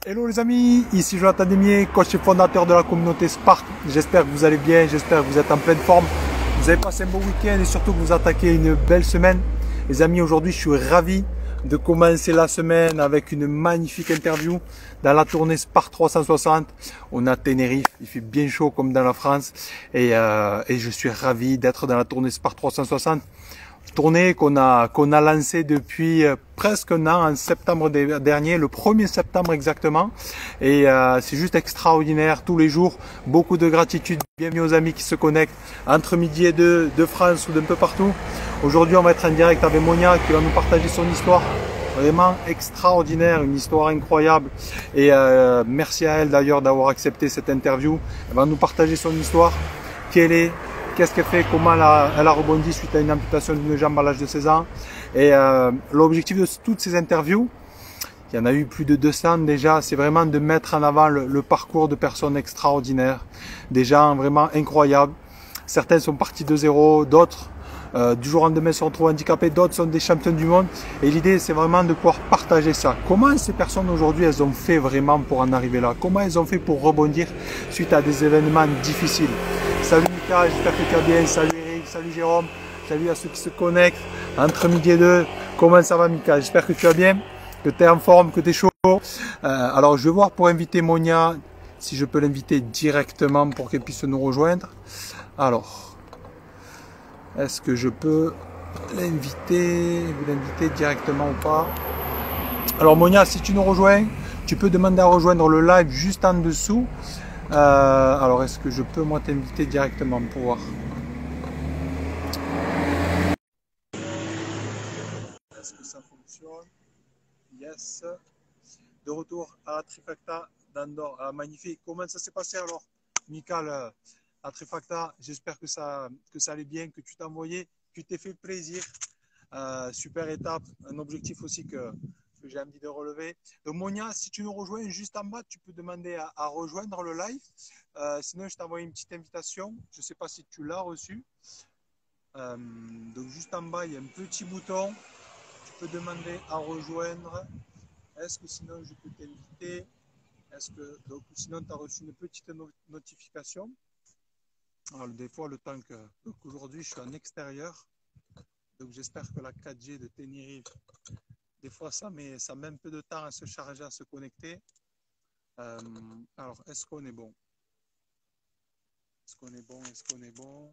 Hello les amis, ici Jonathan Demier, coach et fondateur de la communauté Spark. J'espère que vous allez bien, j'espère que vous êtes en pleine forme. Vous avez passé un beau week-end et surtout que vous attaquez une belle semaine. Les amis, aujourd'hui je suis ravi de commencer la semaine avec une magnifique interview dans la tournée Spark 360. On a Tenerife, il fait bien chaud comme dans la France et je suis ravi d'être dans la tournée Spark 360. Tournée qu'on a lancée depuis presque un an, en septembre dernier, le 1er septembre exactement. Et c'est juste extraordinaire tous les jours. Beaucoup de gratitude. Bienvenue aux amis qui se connectent entre midi et deux de France ou d'un peu partout. Aujourd'hui, on va être en direct avec Monia qui va nous partager son histoire. Vraiment extraordinaire, une histoire incroyable. Et merci à elle d'ailleurs d'avoir accepté cette interview. Elle va nous partager son histoire. Qu'est-ce qu'elle fait, comment elle a rebondi suite à une amputation d'une jambe à l'âge de 16 ans. Et l'objectif de toutes ces interviews, il y en a eu plus de 200 déjà, c'est vraiment de mettre en avant le parcours de personnes extraordinaires, des gens vraiment incroyables. Certains sont partis de zéro, d'autres du jour au lendemain se retrouvent handicapés, d'autres sont des champions du monde. Et l'idée, c'est vraiment de pouvoir partager ça. Comment ces personnes aujourd'hui, elles ont fait vraiment pour en arriver là? Comment elles ont fait pour rebondir suite à des événements difficiles? Salut Mika, j'espère que tu vas bien. Salut Eric, salut Jérôme, salut à ceux qui se connectent entre midi et deux. Comment ça va Mika? J'espère que tu vas bien, que tu es en forme, que tu es chaud. Alors je vais voir pour inviter Monia, si je peux l'inviter directement pour qu'elle puisse nous rejoindre. Alors, est-ce que je peux vous l'inviter directement ou pas? Alors Monia, si tu nous rejoins, tu peux demander à rejoindre le live juste en dessous. Alors est-ce que je peux moi t'inviter directement pour voir? Est-ce que ça fonctionne? Yes. De retour à la Trifecta d'Andorre. Ah, magnifique. Comment ça s'est passé alors, Mika, la Trifecta? J'espère que ça allait bien, que tu t'es envoyé, que tu t'es fait plaisir. Super étape, un objectif aussi que j'ai envie de relever. Donc Monia, si tu nous rejoins juste en bas, tu peux demander à rejoindre le live. Sinon, je t'envoie une petite invitation. Je ne sais pas si tu l'as reçue. Donc juste en bas, il y a un petit bouton. Tu peux demander à rejoindre. Est-ce que sinon je peux t'inviter? Donc sinon tu as reçu une petite notification. Alors des fois le temps que. Donc aujourd'hui je suis en extérieur. Donc j'espère que la 4G de Tenerife, des fois ça met un peu de temps à se charger, à se connecter. Alors est-ce qu'on est bon? Est-ce qu'on est bon? Est-ce qu'on est bon?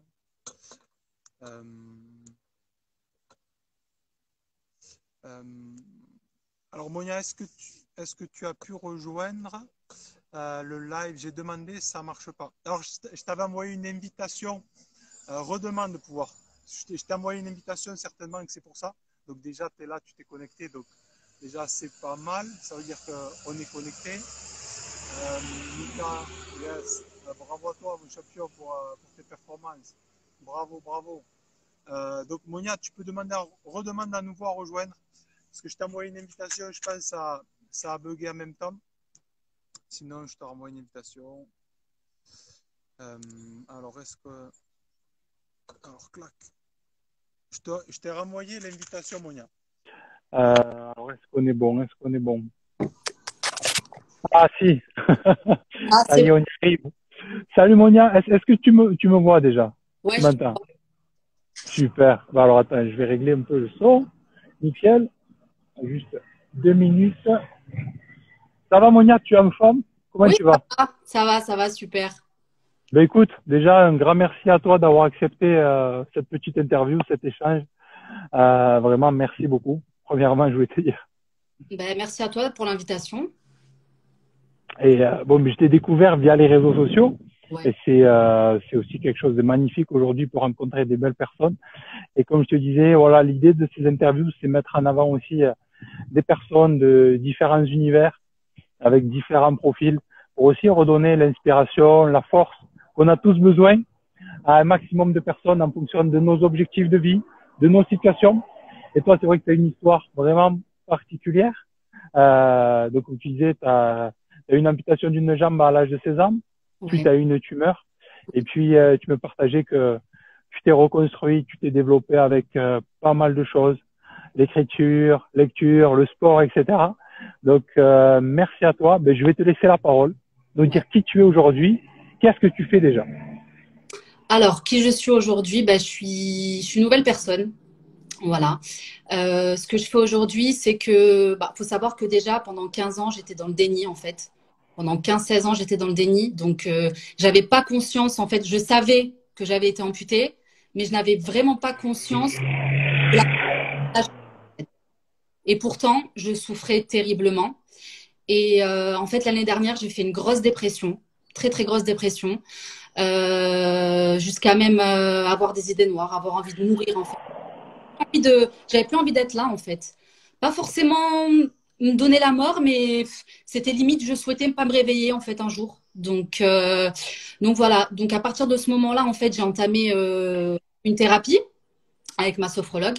Alors Monia, est-ce que tu as pu rejoindre le live? J'ai demandé, ça ne marche pas. Alors je t'avais envoyé une invitation, redemande de pouvoir. Je t'ai envoyé une invitation, certainement que c'est pour ça. Donc déjà, tu es là, tu t'es connecté. Donc déjà, c'est pas mal. Ça veut dire qu'on est connecté. Mika, yes. Bravo à toi, mon champion, pour tes performances. Bravo, bravo. Donc Monia, tu peux redemander à nouveau à rejoindre. Parce que je t'ai envoyé une invitation, je pense que ça a bugué en même temps. Sinon, je te renvoie une invitation. Alors, est-ce que... Alors, clac. Je t'ai renvoyé l'invitation, Monia. Alors, est-ce qu'on est bon? Est-ce qu'on est bon? Ah, si. Ah, Ça y est, on y arrive. Salut, Monia. Est-ce que tu me vois déjà? ouais, Tu m'entends? Super. Bah, alors, attends, je vais régler un peu le son. Nickel. Juste 2 minutes. Ça va, Monia? Tu es en forme? Comment oui, tu vas? ça va, super. Ben, écoute, déjà, un grand merci à toi d'avoir accepté cette petite interview, cet échange. Vraiment, merci beaucoup. Premièrement, je voulais te dire. Ben, merci à toi pour l'invitation. Et bon, mais je t'ai découvert via les réseaux sociaux. Ouais. Et c'est aussi quelque chose de magnifique aujourd'hui pour rencontrer des belles personnes. Et comme je te disais, voilà, l'idée de ces interviews, c'est mettre en avant aussi des personnes de différents univers, avec différents profils, pour aussi redonner l'inspiration, la force qu'on a tous besoin à un maximum de personnes en fonction de nos objectifs de vie, de nos situations. Et toi, c'est vrai que tu as une histoire vraiment particulière. Donc, comme tu disais, tu as une amputation d'une jambe à l'âge de 16 ans, suite Ouais. à une tumeur. Et puis, tu me partageais que tu t'es reconstruit, tu t'es développé avec pas mal de choses, l'écriture, lecture, le sport, etc. Donc, merci à toi. Ben, je vais te laisser la parole, nous dire qui tu es aujourd'hui, qu'est-ce que tu fais déjà. Alors, qui je suis aujourd'hui? Bah, je suis une nouvelle personne. Voilà. Ce que je fais aujourd'hui, c'est que, faut savoir que déjà, pendant 15 ans, j'étais dans le déni, en fait. Pendant 15-16 ans, j'étais dans le déni. Donc, j'avais pas conscience, en fait. Je savais que j'avais été amputée, mais je n'avais vraiment pas conscience de la. Et pourtant, je souffrais terriblement. Et en fait, l'année dernière, j'ai fait une grosse dépression, très, très grosse dépression, jusqu'à même avoir des idées noires, avoir envie de mourir, en fait. J'avais plus envie d'être là, en fait. Pas forcément me donner la mort, mais c'était limite, je souhaitais pas me réveiller, en fait, un jour. Donc voilà. Donc, à partir de ce moment-là, en fait, j'ai entamé une thérapie avec ma sophrologue.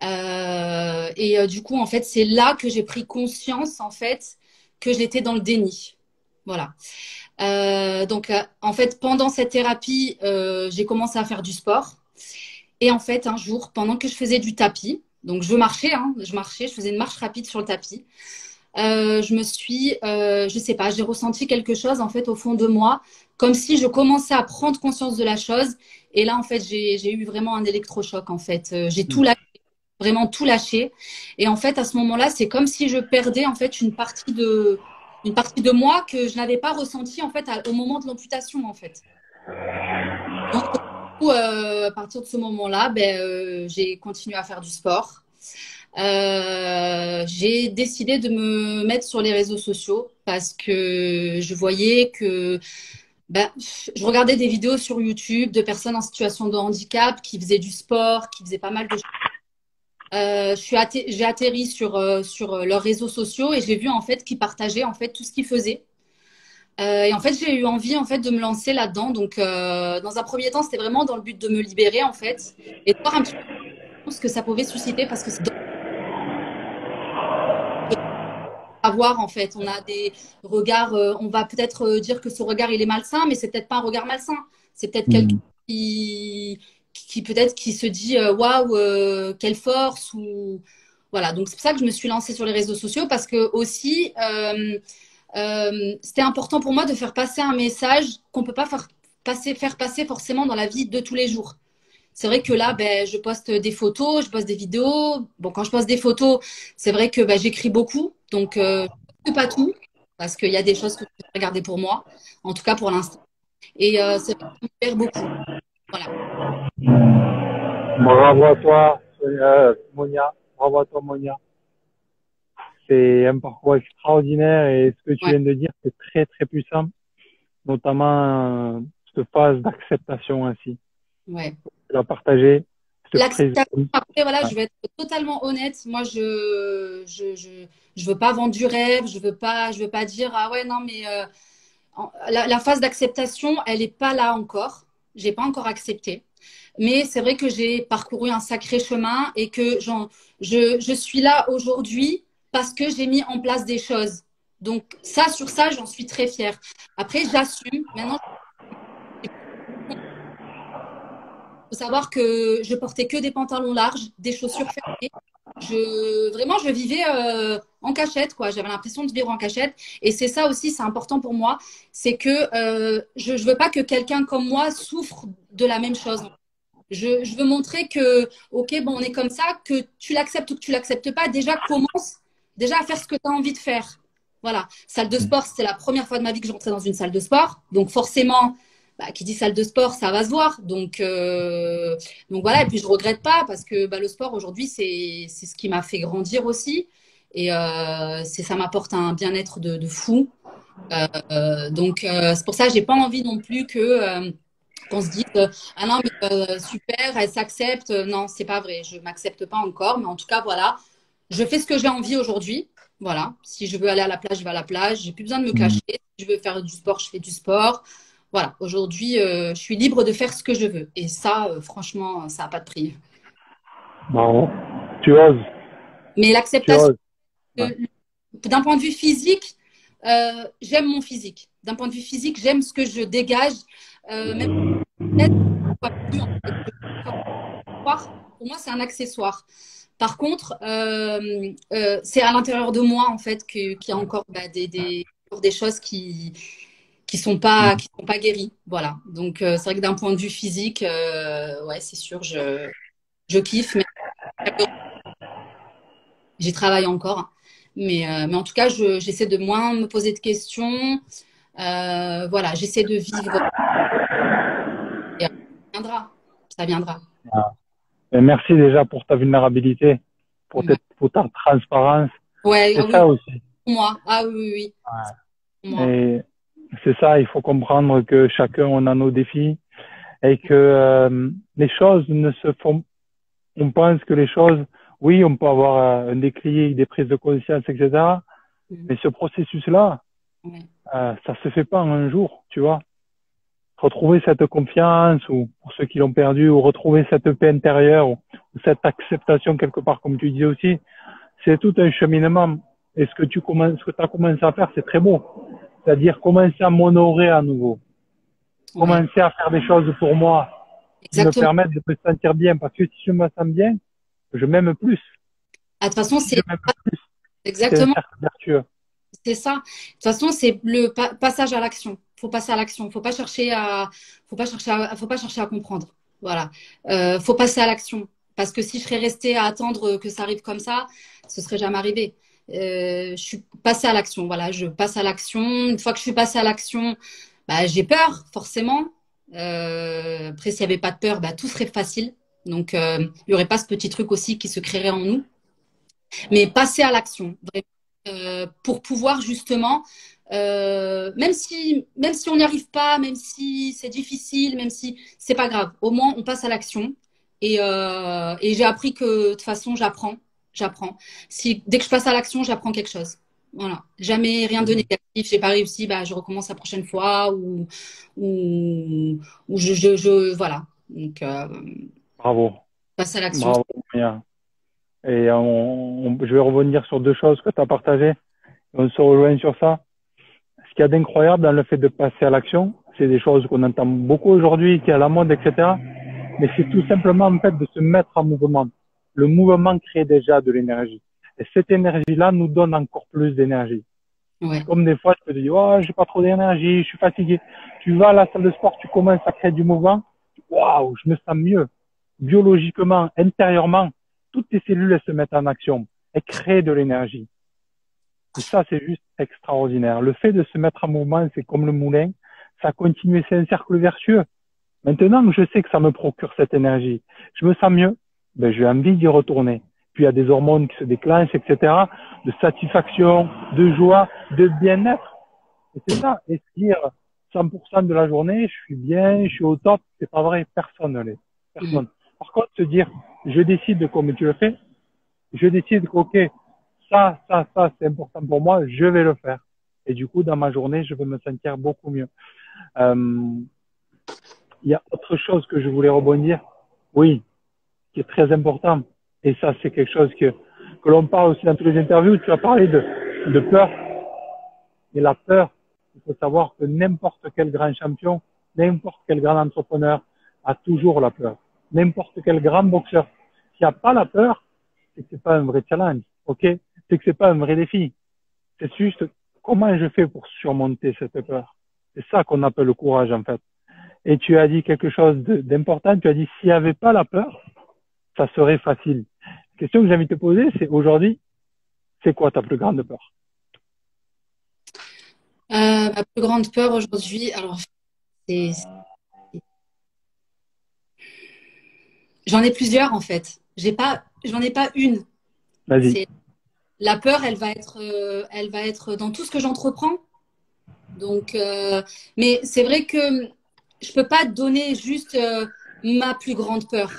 Du coup, en fait, c'est là que j'ai pris conscience, en fait, que j'étais dans le déni. Voilà. En fait, pendant cette thérapie, j'ai commencé à faire du sport. Et en fait, un jour, pendant que je faisais du tapis, donc je marchais, hein, je faisais une marche rapide sur le tapis. Je sais pas, j'ai ressenti quelque chose, en fait, au fond de moi, comme si je commençais à prendre conscience de la chose. Et là, en fait, j'ai eu vraiment un électrochoc, en fait. J'ai tout lâché, vraiment tout lâché. Et en fait, à ce moment-là, c'est comme si je perdais en fait une partie de moi que je n'avais pas ressentie en fait au moment de l'amputation en fait. Donc, du coup, à partir de ce moment-là, j'ai continué à faire du sport. J'ai décidé de me mettre sur les réseaux sociaux parce que je voyais que je regardais des vidéos sur YouTube de personnes en situation de handicap qui faisaient du sport, qui faisaient pas mal de choses. J'ai atterri sur leurs réseaux sociaux et j'ai vu en fait qu'ils partageaient en fait tout ce qu'ils faisaient. Et en fait, j'ai eu envie en fait de me lancer là-dedans. Donc, dans un premier temps, c'était vraiment dans le but de me libérer en fait et de voir un petit peu ce que ça pouvait susciter parce que c'est à voir en fait. On a des regards, on va peut-être dire que ce regard il est malsain, mais c'est peut-être pas un regard malsain. C'est peut-être quelqu'un qui peut-être qui se dit waouh, quelle force ou voilà. Donc c'est pour ça que je me suis lancée sur les réseaux sociaux parce que aussi c'était important pour moi de faire passer un message qu'on peut pas faire passer forcément dans la vie de tous les jours. C'est vrai que là, je poste des photos, je poste des vidéos. Bon, quand je poste des photos, c'est vrai que j'écris beaucoup. Donc, pas tout, parce qu'il y a des choses que je vais regarder pour moi, en tout cas pour l'instant. Et c'est vrai que je me perds beaucoup. Voilà. Bravo à toi, Monia. Bravo à toi, Monia. C'est un parcours extraordinaire et ce que tu viens de dire, c'est très, très puissant, notamment cette phase d'acceptation ainsi. Ouais. La partager. L'acceptation, après, voilà, je vais être totalement honnête. Moi, je veux pas vendre du rêve. Je veux pas dire, ah ouais, non, mais la phase d'acceptation, elle est pas là encore. J'ai pas encore accepté. Mais c'est vrai que j'ai parcouru un sacré chemin et que je suis là aujourd'hui parce que j'ai mis en place des choses. Donc, sur ça, j'en suis très fière. Après, j'assume. Maintenant, il faut savoir que je portais que des pantalons larges, des chaussures fermées. Vraiment, je vivais en cachette, quoi. J'avais l'impression de vivre en cachette. Et c'est ça aussi, c'est important pour moi. C'est que je ne veux pas que quelqu'un comme moi souffre de la même chose. Je veux montrer que, ok, bon, on est comme ça, que tu l'acceptes ou que tu l'acceptes pas. Déjà, commence déjà à faire ce que tu as envie de faire. Voilà. Salle de sport, c'est la première fois de ma vie que je rentrais dans une salle de sport. Donc, forcément, qui dit salle de sport, ça va se voir. Donc voilà. Et puis, je regrette pas parce que le sport, aujourd'hui, c'est ce qui m'a fait grandir aussi. Et ça m'apporte un bien-être de fou. C'est pour ça que j'ai pas envie non plus qu'on se dise ah non mais super, elle s'accepte. Non, c'est pas vrai, je m'accepte pas encore, mais en tout cas voilà, je fais ce que j'ai envie aujourd'hui. Voilà, si je veux aller à la plage, je vais à la plage, j'ai plus besoin de me cacher. Si je veux faire du sport, je fais du sport. Voilà, aujourd'hui je suis libre de faire ce que je veux et ça franchement ça n'a pas de prix. Bon, tu oses. Mais l'acceptation d'un point de vue physique, j'aime mon physique. D'un point de vue physique, j'aime ce que je dégage. Même pour moi, c'est un accessoire. Par contre, c'est à l'intérieur de moi, en fait, qu'il y a encore des choses qui sont pas guéries. Voilà. Donc, c'est vrai que d'un point de vue physique, ouais, c'est sûr, je kiffe, mais j'y travaille encore. Mais en tout cas, j'essaie de moins me poser de questions. Voilà, j'essaie de vivre. Et ça viendra. Ça viendra. Ah. Et merci déjà pour ta vulnérabilité, Ouais, pour ta transparence. ouais, ah C'est oui, ça aussi. pour moi. Ah oui, oui, oui. Pour moi. Et c'est ça, il faut comprendre que chacun on a nos défis et que les choses ne se font. On pense que les choses, oui, on peut avoir un déclic, des prises de conscience, etc. Mhm. Mais ce processus-là, Ouais. ça se fait pas en un jour, tu vois. Retrouver cette confiance, ou pour ceux qui l'ont perdu, ou retrouver cette paix intérieure, ou cette acceptation quelque part, comme tu disais aussi, c'est tout un cheminement. Et ce que tu as commencé à faire, c'est très beau. C'est-à-dire commencer à m'honorer à nouveau, Ouais. commencer à faire des choses pour moi qui me Exactement. permettent de me sentir bien. Parce que si je me sens bien, je m'aime plus. Ah, de toute façon, Si je m'aime plus, c'est un exactement, cercle vertueux. c'est ça. De toute façon, c'est le passage à l'action. Faut passer à l'action. Faut pas chercher à comprendre. Voilà. Faut passer à l'action. Parce que si je serais restée à attendre que ça arrive comme ça, ce serait jamais arrivé. Je suis passée à l'action. Voilà, je passe à l'action. Une fois que je suis passée à l'action, bah, j'ai peur, forcément. Après, s'il n'y avait pas de peur, bah, tout serait facile. Donc, il n'y aurait pas ce petit truc aussi qui se créerait en nous. Mais passer à l'action, vraiment, pour pouvoir justement, même si on n'y arrive pas, même si c'est difficile, même si c'est pas grave, au moins on passe à l'action. Et j'ai appris que de toute façon, j'apprends. Si, dès que je passe à l'action, j'apprends quelque chose. Voilà. Jamais rien de négatif. J'ai pas réussi, bah, je recommence la prochaine fois ou voilà. Donc, Bravo, passe à l'action. bravo. Bien. Et je vais revenir sur deux choses que tu as partagées. On se rejoint sur ça. Ce qu'il y a d'incroyable dans le fait de passer à l'action, c'est des choses qu'on entend beaucoup aujourd'hui, qui est à la mode, etc. Mais c'est tout simplement en fait de se mettre en mouvement. Le mouvement crée déjà de l'énergie. Et cette énergie-là nous donne encore plus d'énergie. Ouais. Comme des fois, je te dis, oh, j'ai pas trop d'énergie, je suis fatigué. Tu vas à la salle de sport, tu commences à créer du mouvement. Waouh, je me sens mieux. Biologiquement, intérieurement, toutes tes cellules, elles se mettent en action. Elles créent de l'énergie. Et ça, c'est juste extraordinaire. Le fait de se mettre en mouvement, c'est comme le moulin. Ça continue, c'est un cercle vertueux. Maintenant que je sais que ça me procure cette énergie, je me sens mieux, ben, j'ai envie d'y retourner. Puis il y a des hormones qui se déclenchent, etc., de satisfaction, de joie, de bien-être. Et c'est ça. Et se dire 100% de la journée, je suis bien, je suis au top, c'est pas vrai, personne ne l'est. Mhm. Personne. Par contre, se dire, je décide de comme tu le fais, je décide que, ok, ça, c'est important pour moi, je vais le faire. Et du coup, dans ma journée, je vais me sentir beaucoup mieux. Il y a autre chose que je voulais rebondir. Oui, qui est très important. Et ça, c'est quelque chose que l'on parle aussi dans toutes les interviews. Tu as parlé de peur. Et la peur, il faut savoir que n'importe quel grand champion, n'importe quel grand entrepreneur a toujours la peur. N'importe quel grand boxeur. S'il n'y a pas la peur, c'est que c'est pas un vrai challenge. OK? C'est que c'est pas un vrai défi. C'est juste comment je fais pour surmonter cette peur. C'est ça qu'on appelle le courage, en fait. Et tu as dit quelque chose d'important. Tu as dit, s'il n'y avait pas la peur, ça serait facile. La question que j'ai envie de te poser, c'est aujourd'hui, c'est quoi ta plus grande peur? Ma plus grande peur aujourd'hui, alors c'est, j'en ai plusieurs en fait. J'en ai pas une. Vas-y. C'est la peur, elle va être dans tout ce que j'entreprends. Donc, mais c'est vrai que je peux pas donner juste ma plus grande peur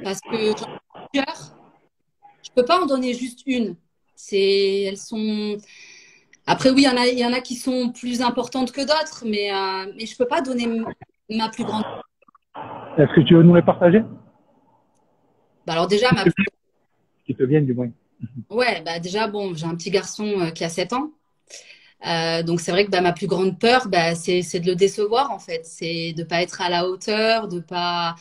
parce que j'en ai plusieurs. Je peux pas en donner juste une. Elles sont. Après, oui, il y en a qui sont plus importantes que d'autres, mais je peux pas donner ma plus grande. Est-ce que tu veux nous les partager? Bah, alors déjà, Qui te viennent, du moins. ouais, bah déjà, bon, j'ai un petit garçon qui a 7 ans. Donc c'est vrai que bah, ma plus grande peur, bah, c'est de le décevoir en fait. C'est de pas être à la hauteur, de pas,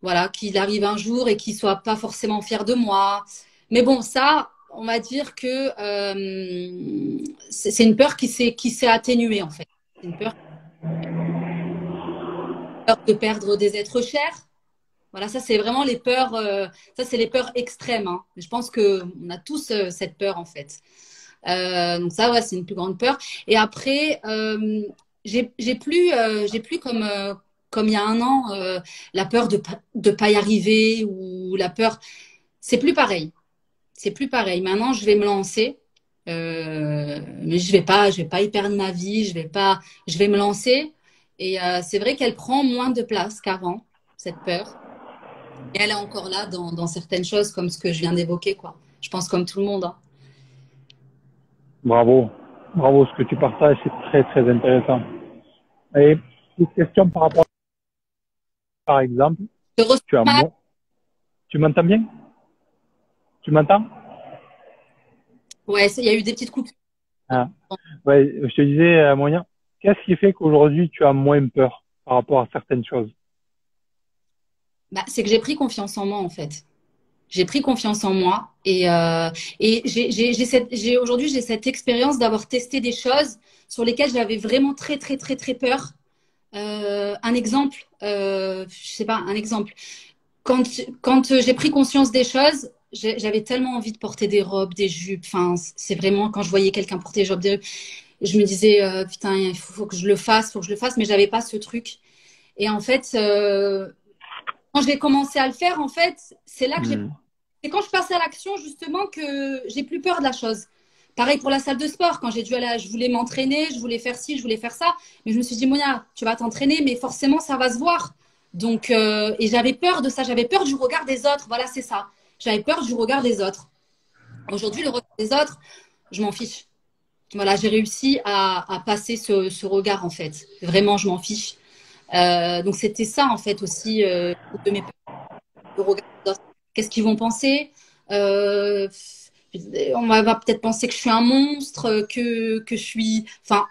voilà, qu'il arrive un jour et qu'il soit pas forcément fier de moi. Mais bon, ça, on va dire que c'est une peur qui s'est atténuée en fait. C'est une peur de perdre des êtres chers. Voilà, ça c'est vraiment les peurs. Ça c'est les peurs extrêmes. Hein. Je pense que on a tous cette peur en fait. Donc ça, ouais, c'est une plus grande peur. Et après, j'ai plus comme il y a un an la peur de pas y arriver ou la peur. C'est plus pareil. C'est plus pareil. Maintenant, je vais me lancer. Mais je vais pas y perdre ma vie. Je vais me lancer. Et c'est vrai qu'elle prend moins de place qu'avant, cette peur. Et elle est encore là dans certaines choses comme ce que je viens d'évoquer, quoi. Je pense comme tout le monde. Hein. Bravo. Bravo, ce que tu partages, c'est très, très intéressant. Et une question par rapport, par exemple, Je ressens tu as mal. moi. Tu m'entends bien? Tu m'entends? Ouais, il y a eu des petites coupes. Ah. Ouais, je te disais, Moyen, qu'est-ce qui fait qu'aujourd'hui tu as moins peur par rapport à certaines choses? Bah, c'est que j'ai pris confiance en moi, en fait. J'ai pris confiance en moi et aujourd'hui, j'ai cette expérience d'avoir testé des choses sur lesquelles j'avais vraiment très, très, très, très peur. Un exemple, je sais pas, un exemple. Quand j'ai pris conscience des choses, j'avais tellement envie de porter des robes, des jupes. Enfin, c'est vraiment quand je voyais quelqu'un porter des robes, des jupes, je me disais, putain, faut que je le fasse, faut que je le fasse, mais j'avais pas ce truc. Et en fait, quand j'ai commencé à le faire, en fait, c'est là que j'ai. Hmm. C'est quand je passe à l'action, justement, que j'ai plus peur de la chose. Pareil pour la salle de sport. Quand j'ai dû aller, je voulais m'entraîner, je voulais faire ci, je voulais faire ça. Mais je me suis dit, Monia, tu vas t'entraîner, mais forcément, ça va se voir. Donc, et j'avais peur de ça. J'avais peur du regard des autres. Voilà, c'est ça. J'avais peur du regard des autres. Aujourd'hui, le regard des autres, je m'en fiche. Voilà, j'ai réussi à passer ce regard, en fait. Vraiment, je m'en fiche. Donc, c'était ça, en fait, aussi, de mes peurs, le regard des autres. Qu'est-ce qu'ils vont penser? Euh, on va peut-être penser que je suis un monstre, que je suis. Enfin,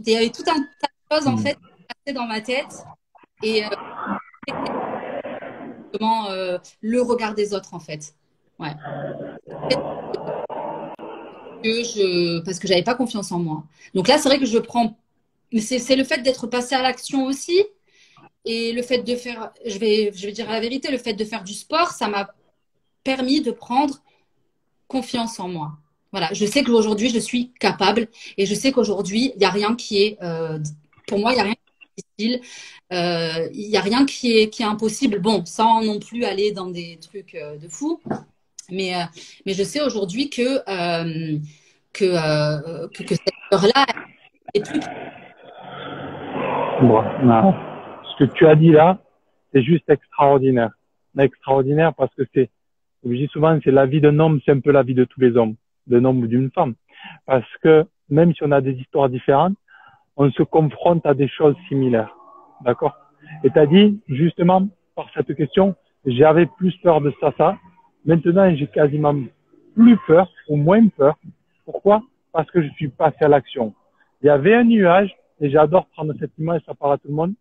il y avait tout un tas de choses, en Hmm. fait, qui passaient dans ma tête. Et vraiment, le regard des autres, en fait. Ouais. Parce que j'avais pas confiance en moi. Donc là, c'est vrai que je prends. Mais c'est le fait d'être passé à l'action aussi. Et le fait de faire, je vais dire la vérité, le fait de faire du sport, ça m'a permis de prendre confiance en moi. Voilà, je sais qu'aujourd'hui, je suis capable et je sais qu'aujourd'hui, il n'y a rien qui est, pour moi, il n'y a rien qui est difficile, il n'y a rien qui est impossible. Bon, sans non plus aller dans des trucs de fou, mais je sais aujourd'hui que cette peur-là est plus. Bon, non. Ce que tu as dit là, c'est juste extraordinaire. Extraordinaire parce que c'est, comme je dis souvent, c'est la vie d'un homme, c'est un peu la vie de tous les hommes, d'un homme ou d'une femme. Parce que même si on a des histoires différentes, on se confronte à des choses similaires. D'accord? Et tu as dit, justement, par cette question, j'avais plus peur de ça. Maintenant, j'ai quasiment plus peur ou moins peur. Pourquoi? Parce que je suis passé à l'action. Il y avait un nuage, et j'adore prendre cette image, ça parle à tout le monde.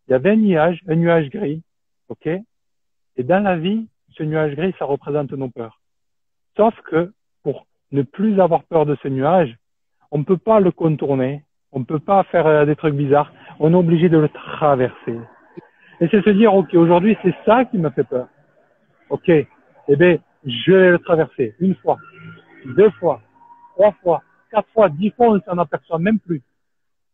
Il y avait un nuage gris, ok? Et dans la vie, ce nuage gris, ça représente nos peurs. Sauf que pour ne plus avoir peur de ce nuage, on ne peut pas le contourner, on ne peut pas faire des trucs bizarres, on est obligé de le traverser. Et c'est se dire, ok, aujourd'hui, c'est ça qui me fait peur. Ok, eh bien, je vais le traverser une fois, deux fois, trois fois, quatre fois, 10 fois, on ne s'en aperçoit même plus.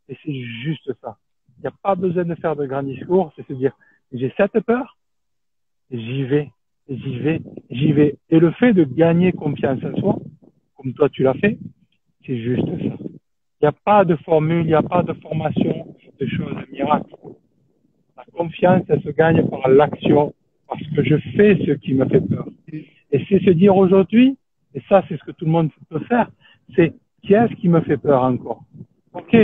Et c'est juste ça. Il n'y a pas besoin de faire de grands discours, c'est se dire, j'ai cette peur, j'y vais, j'y vais, j'y vais. Et le fait de gagner confiance en soi, comme toi tu l'as fait, c'est juste ça. Il n'y a pas de formule, il n'y a pas de formation, de choses miracles. La confiance, elle se gagne par l'action, parce que je fais ce qui me fait peur. Et c'est se dire aujourd'hui, et ça c'est ce que tout le monde peut faire, c'est qu'est-ce qui me fait peur encore? Ok,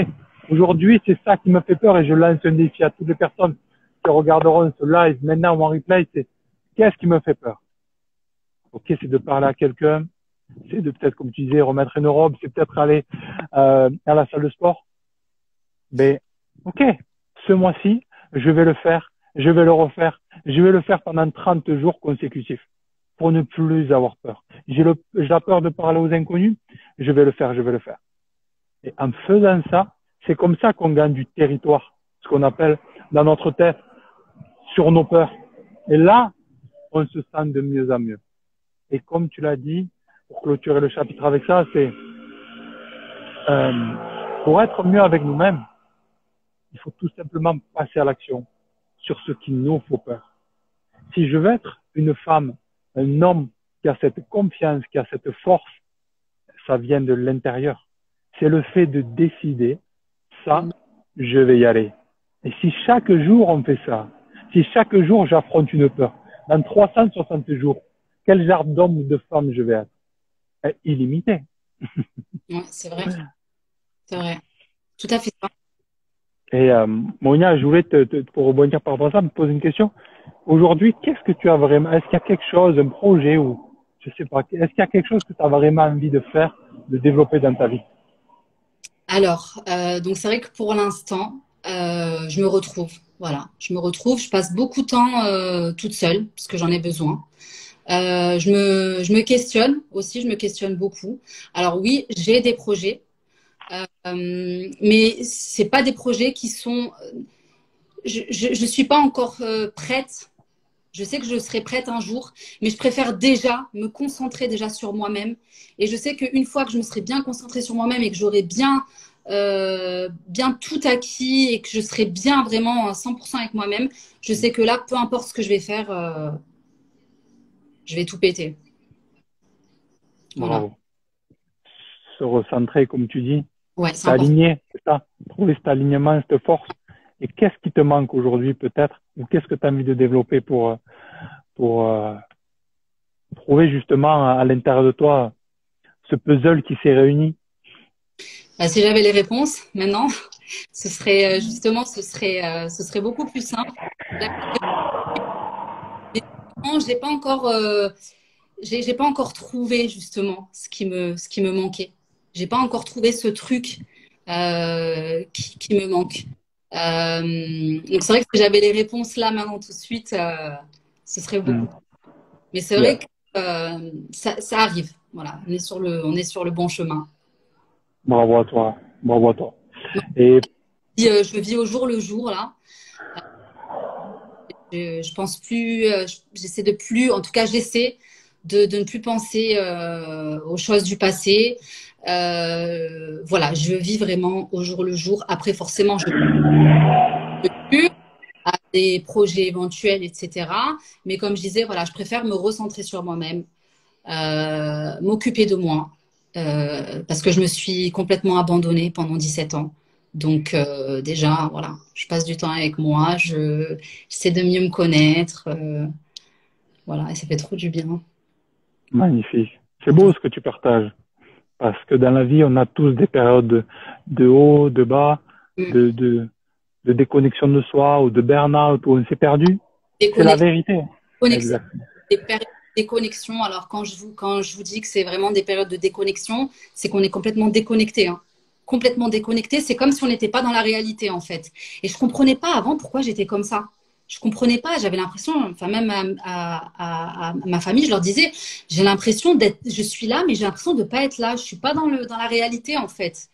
aujourd'hui c'est ça qui me fait peur et je lance un défi à toutes les personnes qui regarderont ce live maintenant ou en replay, c'est qu'est-ce qui me fait peur? Ok, c'est de parler à quelqu'un, c'est de peut-être, comme tu disais, remettre une robe, c'est peut-être aller à la salle de sport. Ben, ok, ce mois-ci, je vais le faire, je vais le refaire, je vais le faire pendant 30 jours consécutifs. pour ne plus avoir peur. J'ai la peur de parler aux inconnus, je vais le faire. Et en faisant ça, c'est comme ça qu'on gagne du territoire, ce qu'on appelle dans notre tête, sur nos peurs. Et là, on se sent de mieux en mieux. Et comme tu l'as dit, pour clôturer le chapitre avec ça, c'est pour être mieux avec nous-mêmes, il faut tout simplement passer à l'action sur ce qui nous fait peur. Si je veux être une femme, un homme qui a cette confiance, qui a cette force, ça vient de l'intérieur. C'est le fait de décider, ça, je vais y aller. Et si chaque jour on fait ça, si chaque jour j'affronte une peur, dans 360 jours, quel genre d'homme ou de femme je vais être? Illimité. Ouais, c'est vrai. C'est vrai. Tout à fait ça. Et Monia, je voulais pour rebondir par rapport à ça, me poser une question. Aujourd'hui, qu'est-ce que tu as vraiment, est-ce qu'il y a quelque chose, un projet ou, je sais pas, est-ce qu'il y a quelque chose que tu as vraiment envie de faire, de développer dans ta vie? Alors, donc c'est vrai que pour l'instant, je me retrouve. Voilà, je me retrouve. Je passe beaucoup de temps toute seule parce que j'en ai besoin. Je me questionne aussi. Je me questionne beaucoup. Alors oui, j'ai des projets, mais c'est pas des projets qui sont. Je suis pas encore prête. Je sais que je serai prête un jour, mais je préfère déjà me concentrer déjà sur moi-même. Et je sais qu'une fois que je me serai bien concentrée sur moi-même et que j'aurai bien tout acquis et que je serai bien vraiment à 100% avec moi-même, je sais que là, peu importe ce que je vais faire, je vais tout péter. Voilà. Bravo. Se recentrer, comme tu dis, Ouais, c'est important. s'aligner, c'est ça. Trouver cet alignement, cette force. Et qu'est-ce qui te manque aujourd'hui peut-être, ou qu'est-ce que tu as envie de développer pour trouver justement à l'intérieur de toi ce puzzle qui s'est réuni? Bah, si j'avais les réponses maintenant, ce serait ce serait beaucoup plus simple. J'ai pas encore, j'ai pas encore trouvé justement ce qui me manquait. J'ai pas encore trouvé ce truc qui me manque. Donc c'est vrai que si j'avais les réponses là maintenant tout de suite, ce serait beaucoup. Mais c'est vrai que ça arrive. Voilà, on est sur le bon chemin. Bravo à toi. Bravo à toi. Et Je vis au jour le jour là. Je pense plus, j'essaie de plus, en tout cas j'essaie de ne plus penser aux choses du passé. Voilà, je vis vraiment au jour le jour. Après, forcément, je plus à des projets éventuels, etc. Mais comme je disais, voilà, je préfère me recentrer sur moi-même, m'occuper de moi, parce que je me suis complètement abandonnée pendant 17 ans. Donc déjà, voilà, je passe du temps avec moi, j'essaie de mieux me connaître, voilà, et ça fait trop du bien. magnifique. C'est beau ce que tu partages. Parce que dans la vie, on a tous des périodes de haut, de bas, Mm. de déconnexion de soi ou de burn-out où on s'est perdu. C'est la vérité. Connexion, Exactement. des périodes de déconnexion. Alors quand je vous dis que c'est vraiment des périodes de déconnexion, c'est qu'on est complètement déconnecté, hein. Complètement déconnecté. C'est comme si on n'était pas dans la réalité en fait. Et je comprenais pas avant pourquoi j'étais comme ça. Je comprenais pas. J'avais l'impression, enfin même à ma famille, je leur disais, j'ai l'impression je suis là, mais j'ai l'impression de pas être là. Je suis pas dans la réalité en fait.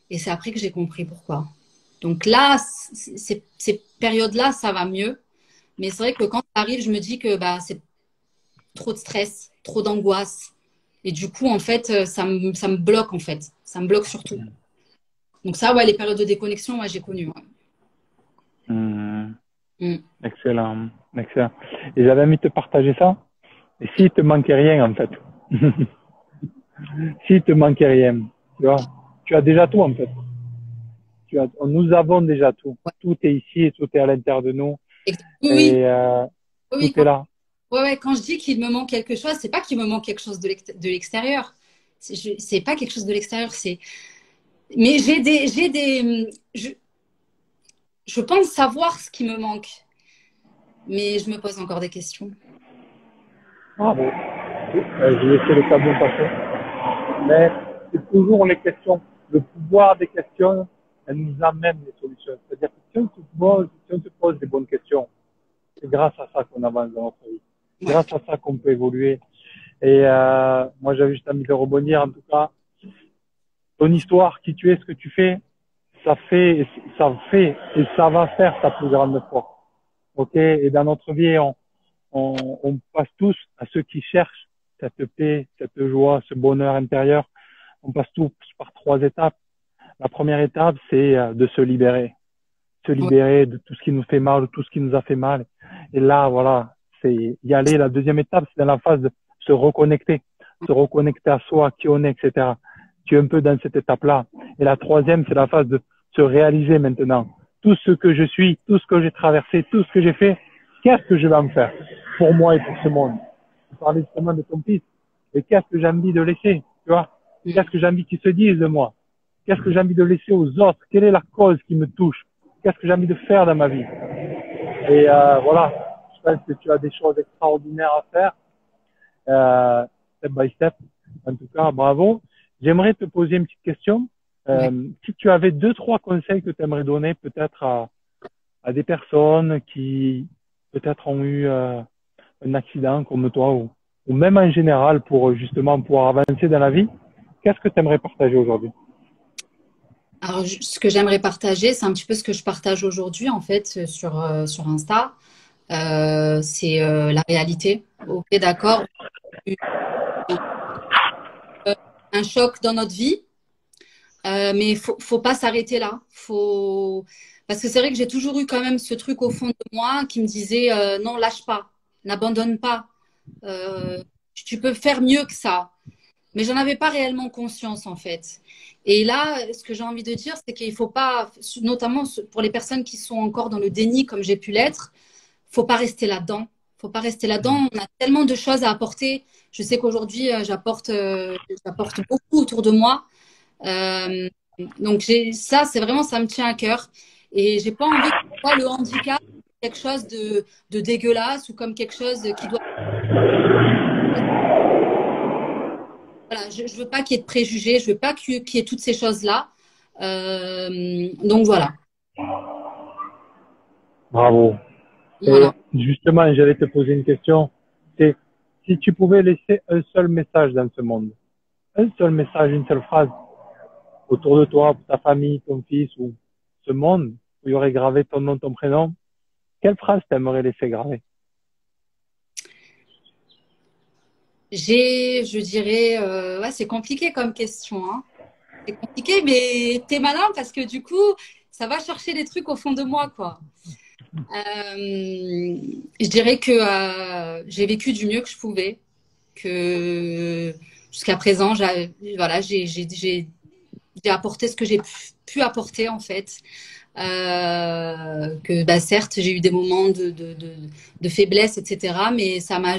Et c'est après que j'ai compris pourquoi. Donc là, ces périodes-là, ça va mieux. Mais c'est vrai que quand ça arrive, je me dis que bah, c'est trop de stress, trop d'angoisse. Et du coup, en fait, ça me bloque, en fait. Ça me bloque surtout. Donc ça, ouais, les périodes de déconnexion, ouais, j'ai connu. Ouais. Mm. Excellent. Excellent. Et j'avais envie de te partager ça. Et s'il te manquait rien, en fait. S'il te manquait rien, tu vois, tu as déjà tout, en fait. Nous avons déjà tout. Ouais. Tout est ici et tout est à l'intérieur de nous. Oui, Et oui, tout est là. ouais, quand je dis qu'il me manque quelque chose, c'est pas qu'il me manque quelque chose de l'extérieur. C'est pas quelque chose de l'extérieur, c'est. Mais je pense savoir ce qui me manque, mais je me pose encore des questions. Bravo. Je vais laisser le tableau passer. Mais c'est toujours les questions. Le pouvoir des questions, elles nous amènent les solutions. C'est-à-dire que si on se pose des bonnes questions, c'est grâce à ça qu'on avance dans notre vie. grâce à ça qu'on peut évoluer. Et moi, j'avais juste envie de rebondir. En tout cas, ton histoire, qui tu es, ce que tu fais, ça fait et ça va faire ta plus grande force. Ok. Et dans notre vie, on passe tous à ceux qui cherchent cette paix, cette joie, ce bonheur intérieur. On passe tous par 3 étapes. La première étape, c'est de se libérer. Se libérer de tout ce qui nous fait mal, de tout ce qui nous a fait mal. Et là, voilà, c'est y aller. La deuxième étape, c'est dans la phase de se reconnecter à soi, qui on est, etc. Tu es un peu dans cette étape-là. Et la troisième, c'est la phase de se réaliser maintenant. Tout ce que je suis, tout ce que j'ai traversé, tout ce que j'ai fait, qu'est-ce que je vais en faire pour moi et pour ce monde? Tu parlais justement de ton fils. Et qu'est-ce que j'ai envie de laisser, tu vois? Qu'est-ce que j'ai envie qu'ils se disent de moi? Qu'est-ce que j'ai envie de laisser aux autres? Quelle est la cause qui me touche? Qu'est-ce que j'ai envie de faire dans ma vie? Et voilà, je pense que tu as des choses extraordinaires à faire, step by step. En tout cas, bravo. J'aimerais te poser une petite question. Si tu avais 2-3 conseils que tu aimerais donner peut-être à des personnes qui peut-être ont eu un accident comme toi ou même en général pour justement pouvoir avancer dans la vie, qu'est-ce que tu aimerais partager aujourd'hui? Alors, ce que j'aimerais partager, c'est un petit peu ce que je partage aujourd'hui, en fait, sur Insta. C'est la réalité. Ok, d'accord. Un choc dans notre vie, mais faut pas s'arrêter là. Parce que c'est vrai que j'ai toujours eu quand même ce truc au fond de moi qui me disait non, lâche pas, n'abandonne pas. Tu peux faire mieux que ça. Mais j'en avais pas réellement conscience en fait. Et là, ce que j'ai envie de dire, c'est qu'il faut pas, notamment pour les personnes qui sont encore dans le déni comme j'ai pu l'être, faut pas rester là-dedans. Faut pas rester là-dedans. On a tellement de choses à apporter. Je sais qu'aujourd'hui, j'apporte beaucoup autour de moi. Euh, donc ça, c'est vraiment, ça me tient à cœur. Et j'ai pas envie que ce soit le handicap quelque chose de dégueulasse ou comme quelque chose qui doit. Voilà, je ne veux pas qu'il y ait de préjugés, je veux pas qu'il y ait toutes ces choses-là. Donc voilà. Bravo. Voilà. Et justement, j'allais te poser une question. C'est si tu pouvais laisser un seul message dans ce monde, un seul message, une seule phrase autour de toi, pour ta famille, ton fils ou ce monde où il y aurait gravé ton nom, ton prénom, quelle phrase t'aimerais laisser graver? Je dirais, ouais, c'est compliqué comme question, hein. C'est compliqué, mais t'es malin parce que du coup, ça va chercher des trucs au fond de moi, quoi. Je dirais que j'ai vécu du mieux que je pouvais, que jusqu'à présent, voilà, j'ai apporté ce que j'ai pu apporter en fait. Que bah, certes, j'ai eu des moments de faiblesse, etc. Mais ça m'a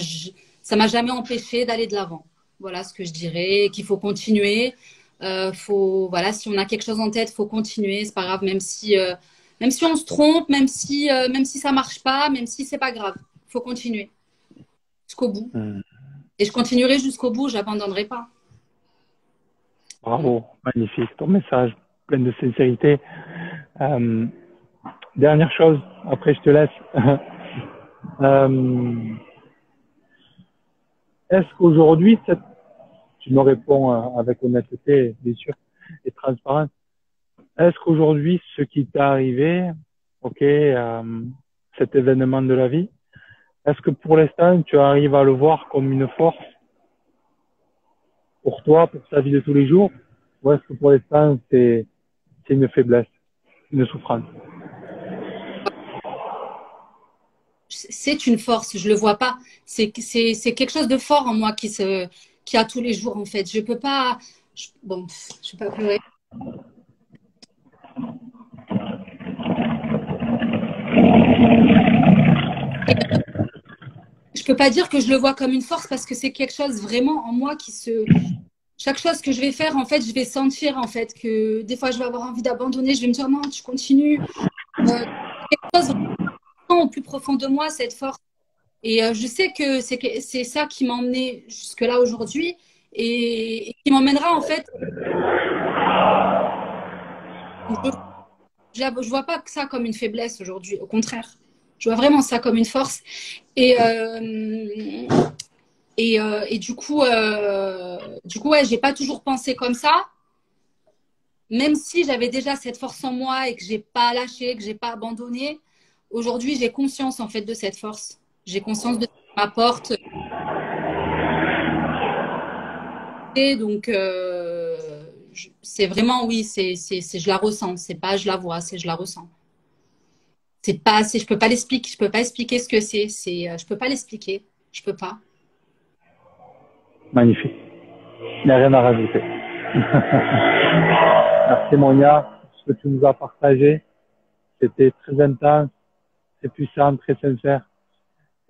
jamais empêché d'aller de l'avant. Voilà ce que je dirais, qu'il faut continuer. Voilà, si on a quelque chose en tête, faut continuer. C'est pas grave, même si on se trompe, même si ça marche pas, même si c'est pas grave, faut continuer jusqu'au bout. Et je continuerai jusqu'au bout, j'abandonnerai pas. Bravo, magnifique, ton message plein de sincérité. Dernière chose, après je te laisse. Est-ce qu'aujourd'hui, tu me réponds avec honnêteté, bien sûr, et transparence, est-ce qu'aujourd'hui, ce qui t'est arrivé, ok, cet événement de la vie, est-ce que pour l'instant, tu arrives à le voir comme une force pour toi, pour ta vie de tous les jours, ou est-ce que pour l'instant, c'est une faiblesse, une souffrance? C'est une force, je le vois pas. C'est quelque chose de fort en moi qui a tous les jours en fait. Je peux pas. Bon, je peux pas pleurer. Je peux pas dire que je le vois comme une force parce que c'est quelque chose vraiment en moi chaque chose que je vais faire, en fait, je vais sentir en fait que des fois je vais avoir envie d'abandonner. Je vais me dire non, tu continues. Quelque chose au plus profond de moi, cette force. Et je sais que c'est ça qui m'a emmené jusque-là aujourd'hui et qui m'emmènera en fait. Je vois pas que ça comme une faiblesse aujourd'hui. Au contraire, Je vois vraiment ça comme une force. Et, du coup, ouais, j'ai pas toujours pensé comme ça. Même si j'avais déjà cette force en moi et que j'ai pas lâché, que j'ai pas abandonné, aujourd'hui, j'ai conscience en fait de cette force. J'ai conscience de ce qu'elle m'apporte. Et donc, c'est vraiment, oui, je la ressens. C'est pas je la vois, c'est je la ressens. C'est pas, je peux pas l'expliquer. Je peux pas expliquer ce que c'est. Je peux pas l'expliquer. Je peux pas. Magnifique. Il n'y a rien à rajouter. Merci Monia pour ce que tu nous as partagé. C'était très intense, très puissant, très sincère.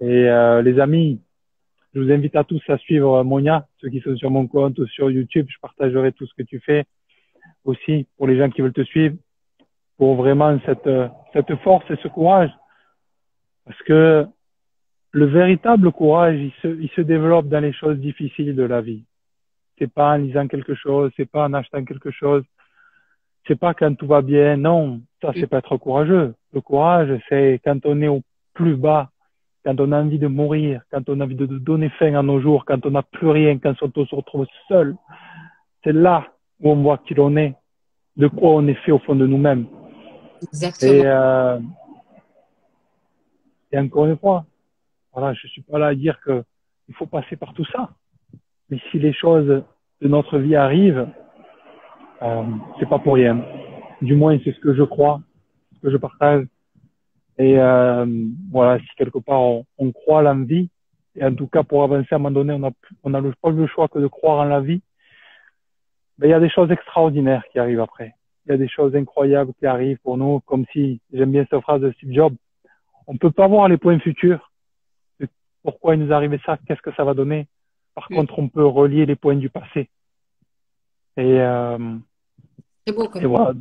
Et les amis, je vous invite à tous à suivre Monia, ceux qui sont sur mon compte ou sur YouTube. Je partagerai tout ce que tu fais aussi pour les gens qui veulent te suivre, pour vraiment cette force et ce courage. Parce que le véritable courage, il se développe dans les choses difficiles de la vie. C'est pas en lisant quelque chose, c'est pas en achetant quelque chose, c'est pas quand tout va bien. Non, ça c'est pas être courageux. Le courage, c'est quand on est au plus bas, quand on a envie de mourir, quand on a envie de donner fin à nos jours, quand on n'a plus rien, quand on se retrouve seul. C'est là où on voit qui l'on est, de quoi on est fait au fond de nous-mêmes. Exactement. Et encore une fois, voilà, je suis pas là à dire que il faut passer par tout ça. Mais si les choses de notre vie arrivent, c'est pas pour rien. Du moins, c'est ce que je crois, ce que je partage. Et voilà, si quelque part on croit à la vie, et en tout cas pour avancer à un moment donné, on a pas le choix que de croire en la vie. Ben il y a des choses extraordinaires qui arrivent après. Il y a des choses incroyables qui arrivent pour nous, comme si, j'aime bien cette phrase de Steve Jobs, on peut pas voir les points futurs. Pourquoi il nous est arrivé ça? Qu'est-ce que ça va donner? Par contre, on peut relier les points du passé. Et, C'est beau, et voilà.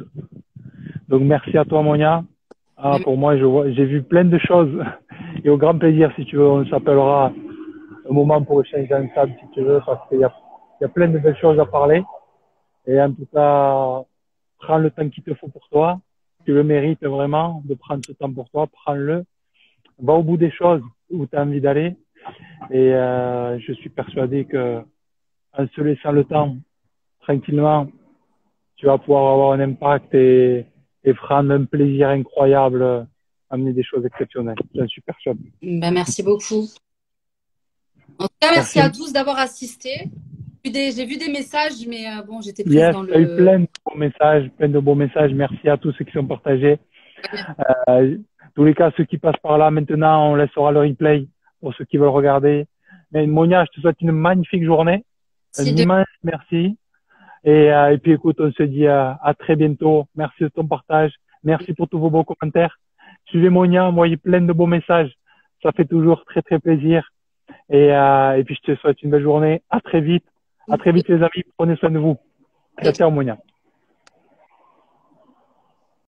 Donc, merci à toi, Monia. Pour moi, j'ai vu plein de choses. Et au grand plaisir, si tu veux, on s'appellera un moment pour échanger ensemble, si tu veux, parce qu'il y a plein de belles choses à parler. Et en tout cas, prends le temps qu'il te faut pour toi. Tu le mérites vraiment de prendre ce temps pour toi. Prends-le. Va au bout des choses où tu as envie d'aller. Et je suis persuadé que en se laissant le temps, tranquillement, tu vas pouvoir avoir un impact et prendre un plaisir incroyable, amener des choses exceptionnelles. J'en suis persuadé. Ben, merci beaucoup. En tout cas, merci à tous d'avoir assisté. J'ai vu des messages, mais bon, j'étais prise dans le... Il y a eu plein de beaux messages. Merci à tous ceux qui sont partagés. Tous les cas, ceux qui passent par là, maintenant, on laissera le replay pour ceux qui veulent regarder. Mais Monia, je te souhaite une magnifique journée. Un immense merci. Et puis écoute, on se dit à très bientôt. Merci de ton partage. Merci pour tous vos beaux commentaires. Suivez Monia, envoyez plein de beaux messages. Ça fait toujours très très plaisir. Et puis je te souhaite une belle journée. À très vite. À très vite les amis. Prenez soin de vous. Ciao, ciao Monia.